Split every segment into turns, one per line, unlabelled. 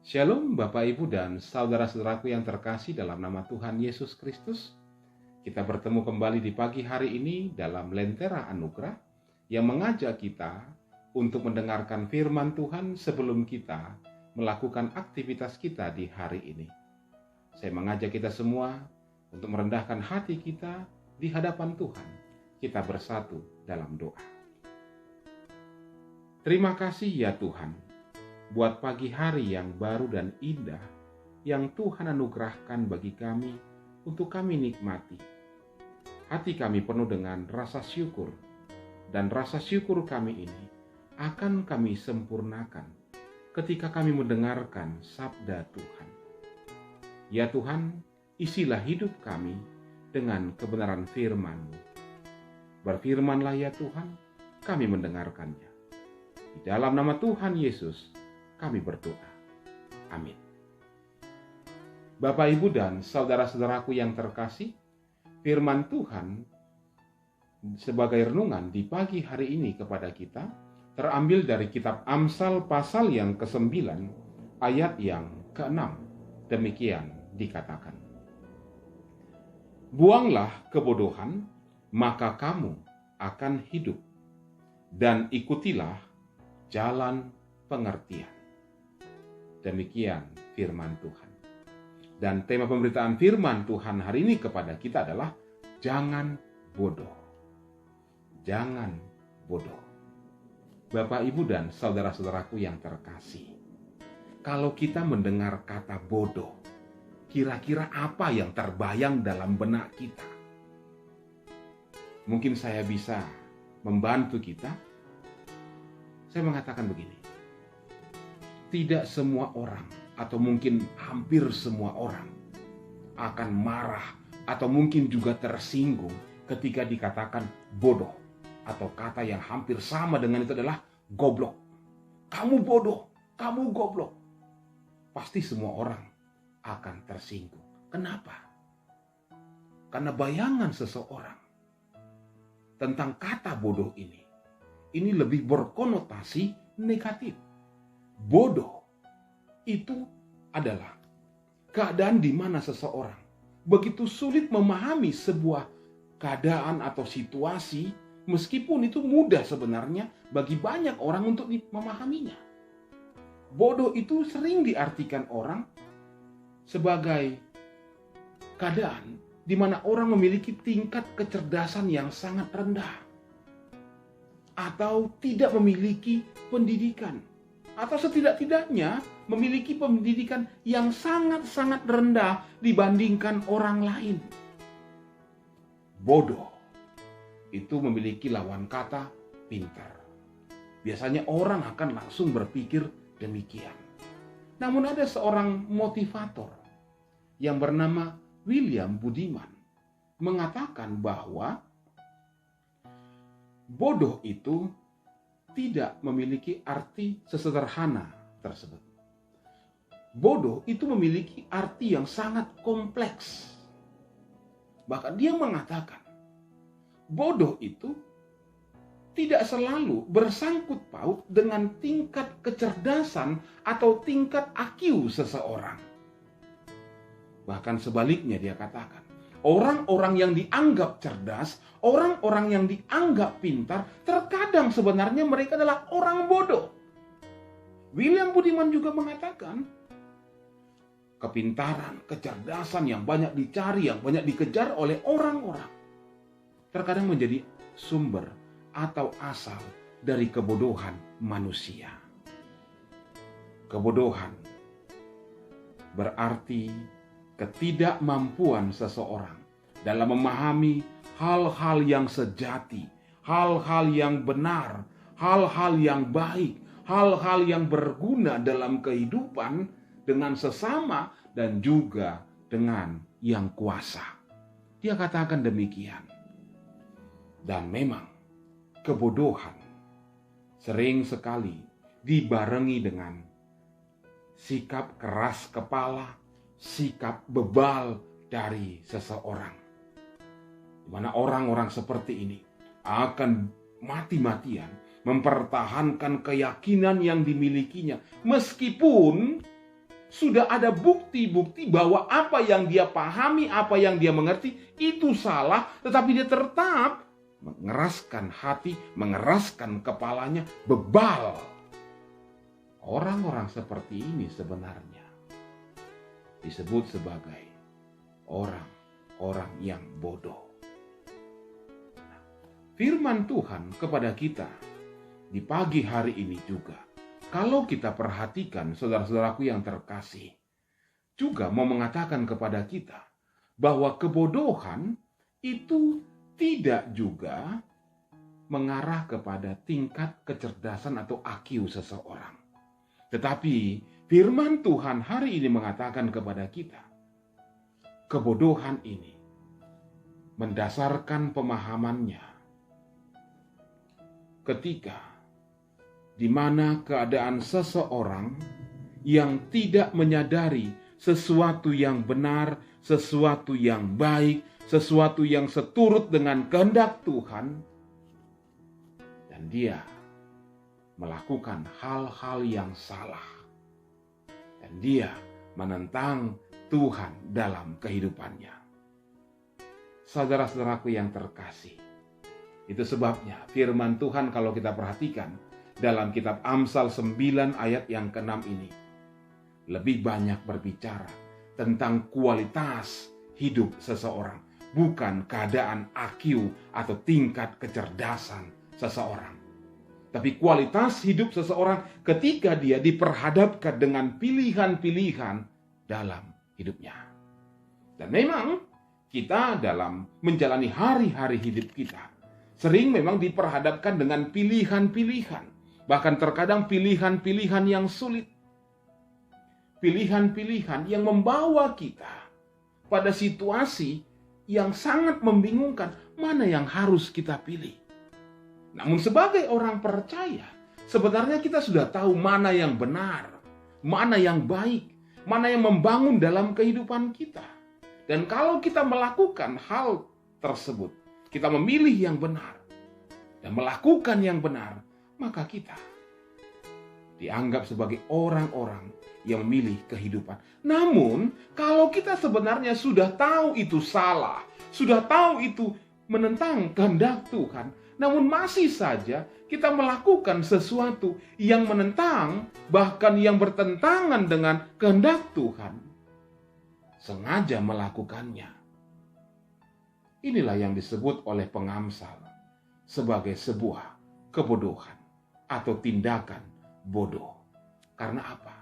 Shalom Bapak Ibu dan saudara-saudaraku yang terkasih dalam nama Tuhan Yesus Kristus. Kita bertemu kembali di pagi hari ini dalam Lentera Anugerah yang mengajak kita untuk mendengarkan firman Tuhan sebelum kita melakukan aktivitas kita di hari ini. Saya mengajak kita semua untuk merendahkan hati kita di hadapan Tuhan. Kita bersatu dalam doa. Terima kasih ya Tuhan, buat pagi hari yang baru dan indah yang Tuhan anugerahkan bagi kami untuk kami nikmati. Hati kami penuh dengan rasa syukur, dan rasa syukur kami ini akan kami sempurnakan ketika kami mendengarkan sabda Tuhan. Ya Tuhan, isilah hidup kami dengan kebenaran firman-Mu. Berfirmanlah ya Tuhan, kami mendengarkannya. Di dalam nama Tuhan Yesus, kami berdoa. Amin. Bapak, Ibu, dan saudara-saudaraku yang terkasih, firman Tuhan sebagai renungan di pagi hari ini kepada kita terambil dari kitab Amsal pasal yang ke-9 ayat yang ke-6. Demikian dikatakan. Buanglah kebodohan, maka kamu akan hidup, dan ikutilah jalan pengertian. Demikian firman Tuhan. Dan tema pemberitaan firman Tuhan hari ini kepada kita adalah jangan bodoh. Jangan bodoh. Bapak, Ibu, dan saudara-saudaraku yang terkasih, kalau kita mendengar kata bodoh, kira-kira apa yang terbayang dalam benak kita? Mungkin saya bisa membantu kita. Saya mengatakan begini. Tidak semua orang, atau mungkin hampir semua orang, akan marah atau mungkin juga tersinggung ketika dikatakan bodoh. Atau kata yang hampir sama dengan itu adalah goblok. Kamu bodoh, kamu goblok. Pasti semua orang akan tersinggung. Kenapa? Karena bayangan seseorang tentang kata bodoh ini lebih berkonotasi negatif. Bodoh itu adalah keadaan di mana seseorang begitu sulit memahami sebuah keadaan atau situasi, meskipun itu mudah sebenarnya bagi banyak orang untuk memahaminya. Bodoh itu sering diartikan orang sebagai keadaan di mana orang memiliki tingkat kecerdasan yang sangat rendah, atau tidak memiliki pendidikan, atau setidak-tidaknya memiliki pendidikan yang sangat-sangat rendah dibandingkan orang lain. Bodoh itu memiliki lawan kata pintar. Biasanya orang akan langsung berpikir demikian. Namun ada seorang motivator yang bernama William Budiman mengatakan bahwa bodoh itu tidak memiliki arti sesederhana tersebut. Bodoh itu memiliki arti yang sangat kompleks. Bahkan dia mengatakan, bodoh itu tidak selalu bersangkut paut dengan tingkat kecerdasan atau tingkat IQ seseorang. Bahkan sebaliknya dia katakan, orang-orang yang dianggap cerdas, orang-orang yang dianggap pintar, terkadang sebenarnya mereka adalah orang bodoh. William Budiman juga mengatakan, kepintaran, kecerdasan yang banyak dicari, yang banyak dikejar oleh orang-orang, terkadang menjadi sumber atau asal dari kebodohan manusia. Kebodohan berarti ketidakmampuan seseorang dalam memahami hal-hal yang sejati, hal-hal yang benar, hal-hal yang baik, hal-hal yang berguna dalam kehidupan dengan sesama dan juga dengan yang kuasa. Dia katakan demikian. Dan memang kebodohan sering sekali dibarengi dengan sikap keras kepala, sikap bebal dari seseorang. Di mana orang-orang seperti ini akan mati-matian mempertahankan keyakinan yang dimilikinya, meskipun sudah ada bukti-bukti bahwa apa yang dia pahami, apa yang dia mengerti itu salah, tetapi dia tetap mengeraskan hati, mengeraskan kepalanya, bebal. Orang-orang seperti ini sebenarnya disebut sebagai orang-orang yang bodoh. Firman Tuhan kepada kita di pagi hari ini juga, kalau kita perhatikan, saudara-saudaraku yang terkasih, juga mau mengatakan kepada kita bahwa kebodohan itu tidak juga mengarah kepada tingkat kecerdasan atau IQ seseorang. Tetapi firman Tuhan hari ini mengatakan kepada kita, kebodohan ini mendasarkan pemahamannya ketika di mana keadaan seseorang yang tidak menyadari sesuatu yang benar, sesuatu yang baik, sesuatu yang seturut dengan kehendak Tuhan, dan dia melakukan hal-hal yang salah, dan dia menentang Tuhan dalam kehidupannya. Saudara-saudaraku yang terkasih, itu sebabnya firman Tuhan kalau kita perhatikan dalam kitab Amsal 9 ayat yang ke-6 ini lebih banyak berbicara tentang kualitas hidup seseorang, bukan keadaan IQ atau tingkat kecerdasan seseorang. Tapi kualitas hidup seseorang ketika dia diperhadapkan dengan pilihan-pilihan dalam hidupnya. Dan memang kita dalam menjalani hari-hari hidup kita sering memang diperhadapkan dengan pilihan-pilihan. Bahkan terkadang pilihan-pilihan yang sulit. Pilihan-pilihan yang membawa kita pada situasi yang sangat membingungkan. Mana yang harus kita pilih? Namun sebagai orang percaya, sebenarnya kita sudah tahu mana yang benar, mana yang baik, mana yang membangun dalam kehidupan kita. Dan kalau kita melakukan hal tersebut, kita memilih yang benar dan melakukan yang benar, maka kita dianggap sebagai orang-orang yang memilih kehidupan. Namun, kalau kita sebenarnya sudah tahu itu salah, sudah tahu itu menentang kehendak Tuhan, namun masih saja kita melakukan sesuatu yang menentang, bahkan yang bertentangan dengan kehendak Tuhan, sengaja melakukannya. Inilah yang disebut oleh pengamsal sebagai sebuah kebodohan atau tindakan bodoh. Karena apa?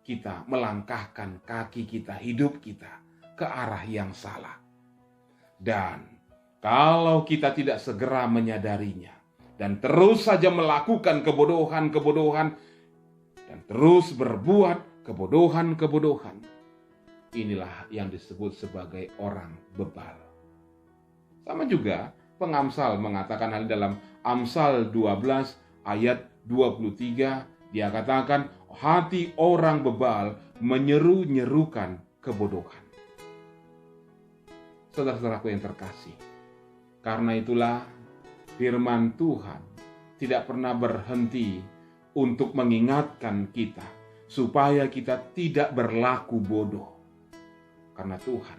Kita melangkahkan kaki kita, hidup kita ke arah yang salah. Dan kalau kita tidak segera menyadarinya dan terus saja melakukan kebodohan-kebodohan dan terus berbuat kebodohan-kebodohan, inilah yang disebut sebagai orang bebal. Sama juga pengamsal mengatakan hal dalam Amsal 12 ayat 23, dia katakan hati orang bebal menyeru-nyerukan kebodohan. Saudara-saudaraku yang terkasih, karena itulah firman Tuhan tidak pernah berhenti untuk mengingatkan kita supaya kita tidak berlaku bodoh. Karena Tuhan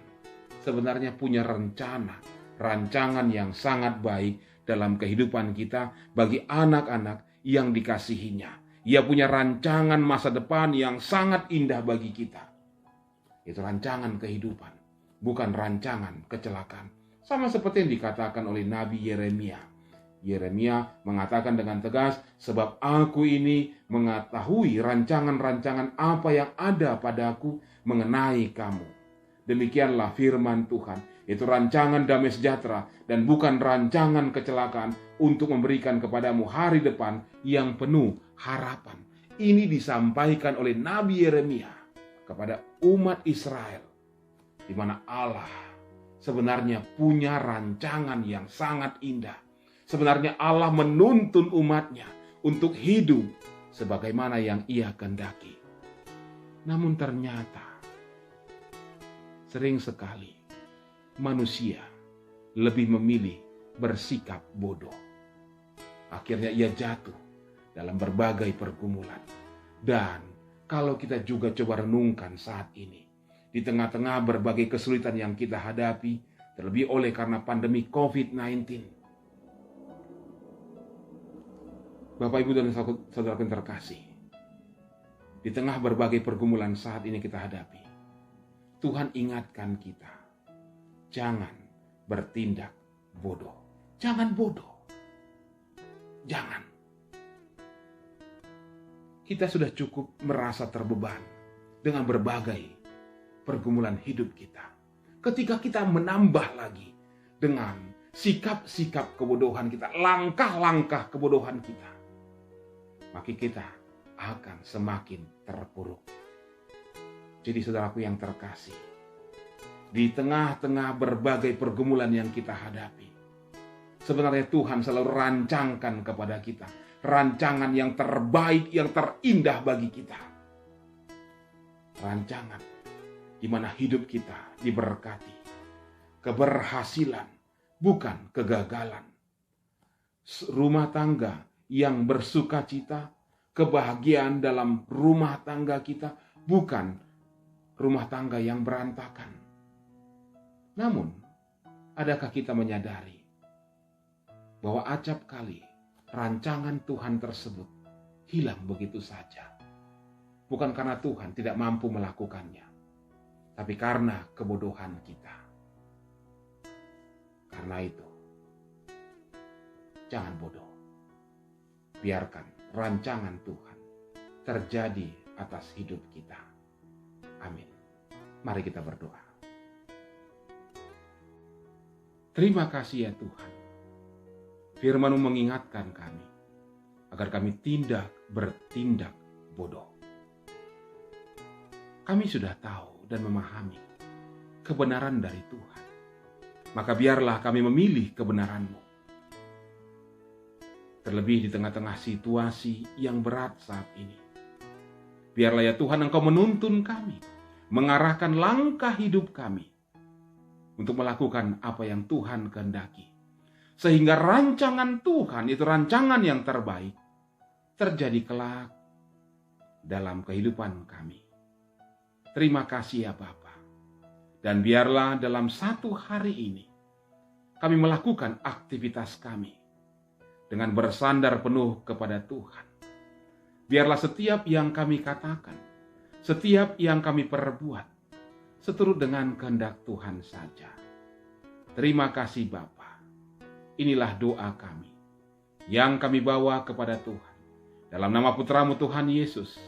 sebenarnya punya rancangan yang sangat baik dalam kehidupan kita bagi anak-anak yang dikasihinya. Ia punya rancangan masa depan yang sangat indah bagi kita. Itu rancangan kehidupan, bukan rancangan kecelakaan. Sama seperti yang dikatakan oleh Nabi Yeremia. Yeremia mengatakan dengan tegas, sebab aku ini mengetahui rancangan-rancangan apa yang ada padaku mengenai kamu. Demikianlah firman Tuhan. Itu rancangan damai sejahtera dan bukan rancangan kecelakaan untuk memberikan kepadamu hari depan yang penuh harapan. Ini disampaikan oleh Nabi Yeremia kepada umat Israel, di mana Allah sebenarnya punya rancangan yang sangat indah. Sebenarnya Allah menuntun umatnya untuk hidup sebagaimana yang Ia kehendaki. Namun ternyata sering sekali manusia lebih memilih bersikap bodoh. Akhirnya ia jatuh dalam berbagai pergumulan dan kalau kita juga coba renungkan saat ini, di tengah-tengah berbagai kesulitan yang kita hadapi, terlebih oleh karena pandemi COVID-19. Bapak, Ibu, dan saudara yang terkasih, di tengah berbagai pergumulan saat ini kita hadapi, Tuhan ingatkan kita, jangan bertindak bodoh. Jangan bodoh. Jangan. Kita sudah cukup merasa terbeban dengan berbagai pergumulan hidup kita. Ketika kita menambah lagi dengan sikap-sikap kebodohan kita, langkah-langkah kebodohan kita, maka kita akan semakin terpuruk. Jadi saudaraku yang terkasih, di tengah-tengah berbagai pergumulan yang kita hadapi, sebenarnya Tuhan selalu rancangkan kepada kita rancangan yang terbaik, yang terindah bagi kita. Rancangan di mana hidup kita diberkati, keberhasilan, bukan kegagalan. Rumah tangga yang bersukacita, kebahagiaan dalam rumah tangga kita, bukan rumah tangga yang berantakan. Namun, adakah kita menyadari bahwa acap kali rancangan Tuhan tersebut hilang begitu saja? Bukan karena Tuhan tidak mampu melakukannya, tapi karena kebodohan kita. Karena itu, jangan bodoh. Biarkan rancangan Tuhan terjadi atas hidup kita. Amin. Mari kita berdoa. Terima kasih ya Tuhan. Firman-Mu mengingatkan kami agar kami tidak bertindak bodoh. Kami sudah tahu dan memahami kebenaran dari Tuhan. Maka biarlah kami memilih kebenaran-Mu. Terlebih di tengah-tengah situasi yang berat saat ini. Biarlah ya Tuhan Engkau menuntun kami, mengarahkan langkah hidup kami untuk melakukan apa yang Tuhan kehendaki. Sehingga rancangan Tuhan, itu rancangan yang terbaik, terjadi kelak dalam kehidupan kami. Terima kasih ya Bapa. Dan biarlah dalam satu hari ini, kami melakukan aktivitas kami dengan bersandar penuh kepada Tuhan. Biarlah setiap yang kami katakan, setiap yang kami perbuat, seturut dengan kehendak Tuhan saja. Terima kasih Bapa. Inilah doa kami yang kami bawa kepada Tuhan. Dalam nama Putra-Mu Tuhan Yesus,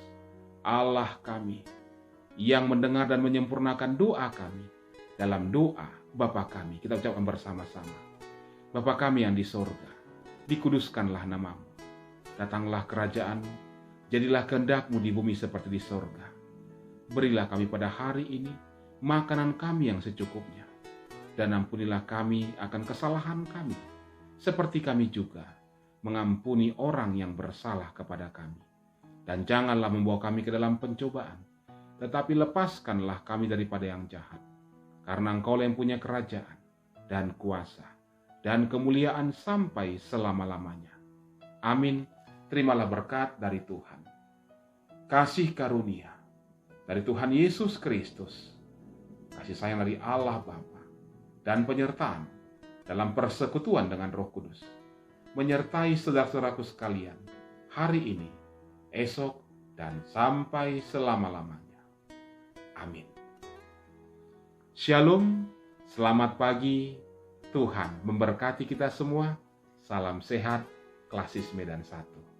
Allah kami, yang mendengar dan menyempurnakan doa kami. Dalam doa Bapa kami, kita ucapkan bersama-sama. Bapa kami yang di sorga, dikuduskanlah nama-Mu. Datanglah kerajaan-Mu. Jadilah kehendak-Mu di bumi seperti di sorga. Berilah kami pada hari ini makanan kami yang secukupnya. Dan ampunilah kami akan kesalahan kami, seperti kami juga mengampuni orang yang bersalah kepada kami. Dan janganlah membawa kami ke dalam pencobaan, tetapi lepaskanlah kami daripada yang jahat. Karena Engkau yang punya kerajaan dan kuasa dan kemuliaan sampai selama-lamanya. Amin. Terimalah berkat dari Tuhan. Kasih karunia dari Tuhan Yesus Kristus, kasih sayang dari Allah Bapa, dan penyertaan dalam persekutuan dengan Roh Kudus, menyertai saudara-saudaraku sekalian hari ini, esok, dan sampai selama-lamanya. Amin. Shalom, selamat pagi, Tuhan memberkati kita semua. Salam sehat, Klasis Medan 1.